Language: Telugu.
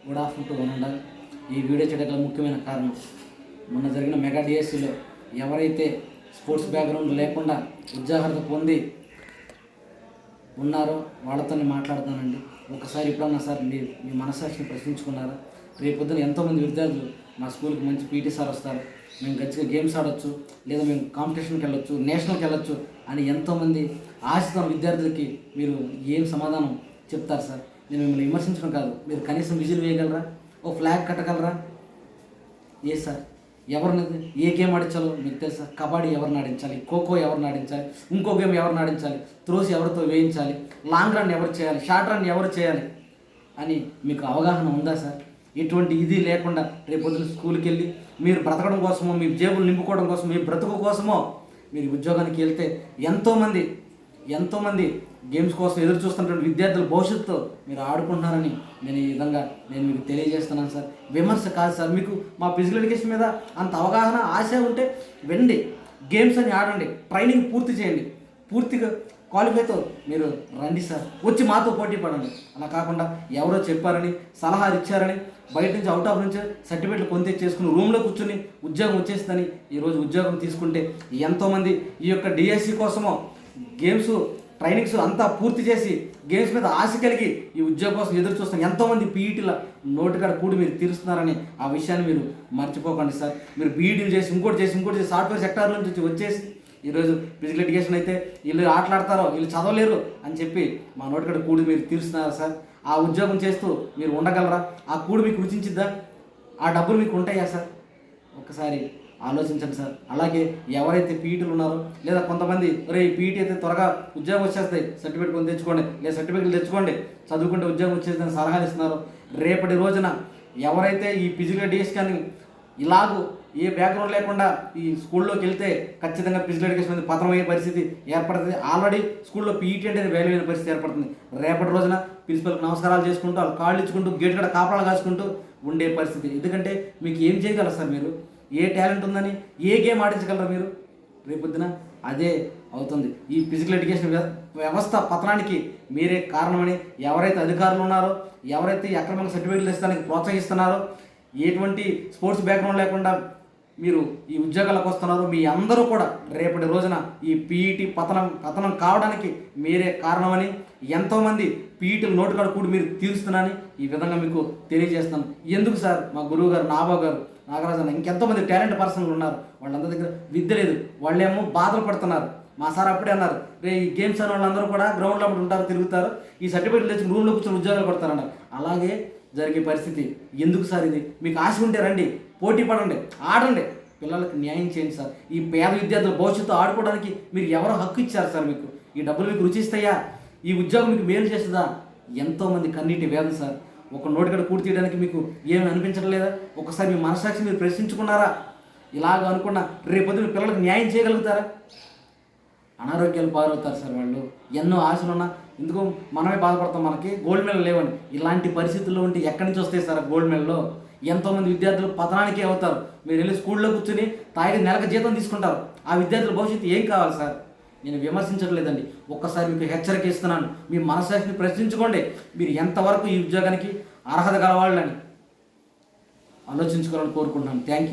Good afternoon to one and all. ఈ వీడియో చేయడానికి ముఖ్యమైన కారణం, మొన్న జరిగిన మెగా డిఎస్సిలో ఎవరైతే స్పోర్ట్స్ బ్యాక్గ్రౌండ్ లేకుండా ఉద్యోగాలు పొంది ఉన్నారో వాళ్ళతో మాట్లాడుతానండి. ఒకసారి ఎప్పుడన్నా సార్ మీ మీ మనస్సాక్షిని ప్రశ్నించుకున్నారా? రేపొద్దున ఎంతోమంది విద్యార్థులు మా స్కూల్కి మంచి పీటీ సార్ వస్తారు, మేము గచ్చిగా గేమ్స్ ఆడొచ్చు, లేదా మేము కాంపిటీషన్కి వెళ్ళొచ్చు, నేషనల్కి వెళ్ళొచ్చు అని ఎంతోమంది ఆశిస్తున్న విద్యార్థులకి మీరు ఏం సమాధానం చెప్తారు సార్? నేను మిమ్మల్ని విమర్శించడం కాదు, మీరు కనీసం విజిల్ వేయగలరా? ఓ ఫ్లాగ్ కట్టగలరా? ఏ సార్ ఎవరిని ఏ గేమ్ ఆడించాలో మీకు తెలుసా? కబడ్డీ ఎవరిని ఆడించాలి, ఖోఖో ఎవరిని ఆడించాలి, ఇంకో గేమ్ ఎవరిని ఆడించాలి, త్రోస్ ఎవరితో వేయించాలి, లాంగ్ రన్ ఎవరు చేయాలి, షార్ట్ రన్ ఎవరు చేయాలి అని మీకు అవగాహన ఉందా సార్? ఎటువంటి ఇది లేకుండా రేపొద్దున స్కూల్కి వెళ్ళి మీరు బ్రతకడం కోసమో, మీ జేబులు నింపుకోవడం కోసం, మీ బ్రతుకు కోసమో మీరు ఉద్యోగానికి వెళ్తే ఎంతోమంది గేమ్స్ కోసం ఎదురు చూస్తున్నటువంటి విద్యార్థుల భవిష్యత్తుతో మీరు ఆడుకుంటున్నారని నేను ఈ విధంగా మీకు తెలియజేస్తున్నాను సార్. విమర్శ కాదు సార్. మీకు మా ఫిజికల్ ఎడ్యుకేషన్ మీద అంత అవగాహన, ఆశ ఉంటే వెండి గేమ్స్ అని ఆడండి, ట్రైనింగ్ పూర్తి చేయండి, పూర్తిగా క్వాలిఫైతో మీరు రండి సార్, వచ్చి మాతో పోటీ పడండి. అలా కాకుండా ఎవరో చెప్పారని, సలహాలు ఇచ్చారని, బయట నుంచి అవుట్ ఆఫ్ నుంచి సర్టిఫికేట్లు కొంత చేసుకుని రూమ్లో కూర్చొని ఉద్యోగం వచ్చేస్తుందని ఈరోజు ఉద్యోగం తీసుకుంటే ఎంతోమంది ఈ యొక్క డిఎస్సి కోసమో గేమ్స్ ట్రైనింగ్స్ అంతా పూర్తి చేసి గేమ్స్ మీద ఆశ కలిగి ఈ ఉద్యోగం కోసం ఎదురు చూస్తాం. ఎంతోమంది పీఈటీల నోటికాడ కూడి మీరు తీరుస్తున్నారని ఆ విషయాన్ని మీరు మర్చిపోకండి సార్. మీరు బీఈడీలు చేసి ఇంకోటి చేసి సాఫ్ట్వేర్ సెక్టార్ నుంచి వచ్చేసి ఈరోజు ఫిజికల్ ఎడ్యుకేషన్ అయితే వీళ్ళు ఆటలాడతారో, వీళ్ళు చదవలేరు అని చెప్పి మా నోటికాడ కూడి మీరు తీరుస్తున్నారు సార్. ఆ ఉద్యోగం చేస్తూ మీరు ఉండగలరా? ఆ కూడి మీకు రుచించిద్దా? ఆ డబ్బులు మీకు ఉంటాయా సార్? ఒక్కసారి ఆలోచించండి సార్. అలాగే ఎవరైతే పీఈటీలు ఉన్నారో, లేదా కొంతమంది ఈ పీఈటీ అయితే త్వరగా ఉద్యోగం వచ్చేస్తాయి, సర్టిఫికేట్ కొని తెచ్చుకోండి, లేదా సర్టిఫికేట్లు తెచ్చుకోండి, చదువుకుంటే ఉద్యోగం వచ్చేదని సలహాలు ఇస్తున్నారు. రేపటి రోజున ఎవరైతే ఈ ఫిజికల్ ఎడ్యుకేషన్ ఇలాగూ ఏ బ్యాక్గ్రౌండ్ లేకుండా ఈ స్కూల్లోకి వెళ్తే ఖచ్చితంగా ఫిజికల్ ఎడ్యుకేషన్ అనేది పతనమయ్యే పరిస్థితి ఏర్పడుతుంది. ఆల్రెడీ స్కూల్లో పీఈటీ అనేది వాల్యూ అయిన పరిస్థితి ఏర్పడుతుంది. రేపటి రోజున ప్రిన్సిపల్కి నమస్కారాలు చేసుకుంటూ, వాళ్ళు కాళ్ళు ఇచ్చుకుంటూ, గేట్ కూడా కాపలాలు కాసుకుంటూ ఉండే పరిస్థితి. ఎందుకంటే మీకు ఏం చేయగలరు సార్? మీరు ఏ టాలెంట్ ఉందని ఏ గేమ్ ఆడించగలరు మీరు? రేపొద్దున అదే అవుతుంది. ఈ ఫిజికల్ ఎడ్యుకేషన్ వ్యవస్థ పతనానికి మీరే కారణమని ఎవరైతే అధికారులు ఉన్నారో, ఎవరైతే అక్రమంగా సర్టిఫికేట్లు ఇస్తానికి ప్రోత్సహిస్తున్నారో, ఎటువంటి స్పోర్ట్స్ బ్యాక్గ్రౌండ్ లేకుండా మీరు ఈ ఉద్యోగాలకు వస్తున్నారు, మీ అందరూ కూడా రేపటి రోజున ఈ పీఈటీ పతనం కావడానికి మీరే కారణమని, ఎంతోమంది పీఈటీలు నోటుకాడ కూడి మీరు తీరుస్తున్నారని ఈ విధంగా మీకు తెలియజేస్తున్నాను. ఎందుకు సార్? మా గురువు గారు, నాబాబు గారు, నాగరాజన్న, ఇంకెంతోమంది టాలెంట్ పర్సన్లు ఉన్నారు, వాళ్ళందరి దగ్గర విద్య లేదు, వాళ్ళేమో బాధలు పడుతున్నారు. మా సార్ అప్పుడే అన్నారు, ఈ గేమ్స్ అనే వాళ్ళందరూ కూడా గ్రౌండ్లో అప్పుడు ఉంటారు, తిరుగుతారు, ఈ సర్టిఫికేట్లు తెచ్చి రూమ్లో కూర్చొని ఉద్యోగాలు కొడతారన్నారు. అలాగే జరిగే పరిస్థితి ఎందుకు సార్? ఇది మీకు ఆశ ఉంటే రండి, పోటీ పడండి, ఆడండి, పిల్లలకు న్యాయం చేయండి సార్. ఈ పేద విద్యార్థుల భవిష్యత్తు ఆడుకోవడానికి మీరు ఎవరో హక్కు ఇచ్చారు సార్? మీకు ఈ డబ్బులు మీకు రుచిస్తాయా? ఈ ఉద్యోగం మీకు మేలు చేస్తుందా? ఎంతోమంది కన్నీటి వేదన సార్. ఒక నోటికడ పూర్తి చేయడానికి మీకు ఏమి అనిపించడం లేదా? ఒకసారి మీ మనస్సాక్షి మీరు ప్రశ్నించుకున్నారా? ఇలాగ అనుకున్న రేపొద్దున పిల్లలకు న్యాయం చేయగలుగుతారా? అనారోగ్యాలు పాలవుతారు సార్ వాళ్ళు. ఎన్నో ఆశలున్నా ఎందుకు మనమే బాధపడతాం, మనకి గోల్డ్ మెడల్ లేవని. ఇలాంటి పరిస్థితుల్లో ఉంటే ఎక్కడి నుంచి వస్తాయి సార్ గోల్డ్ మెడల్లో? ఎంతోమంది విద్యార్థులు పతనానికే అవుతారు. మీరు వెళ్ళి స్కూల్లో కూర్చొని తాగి నెలకు జీతం తీసుకుంటారు. ఆ విద్యార్థుల భవిష్యత్తు ఏం కావాలి సార్? నేను విమర్శించట్లేదండి, ఒక్కసారి మీకు హెచ్చరిక ఇస్తున్నాను. మీ మనస్సాక్షిని ప్రశ్నించుకోండి. మీరు ఎంతవరకు ఈ ఉద్యోగానికి అర్హత గలవాళ్ళని ఆలోచించుకోవాలని కోరుకుంటున్నాను. Thank you.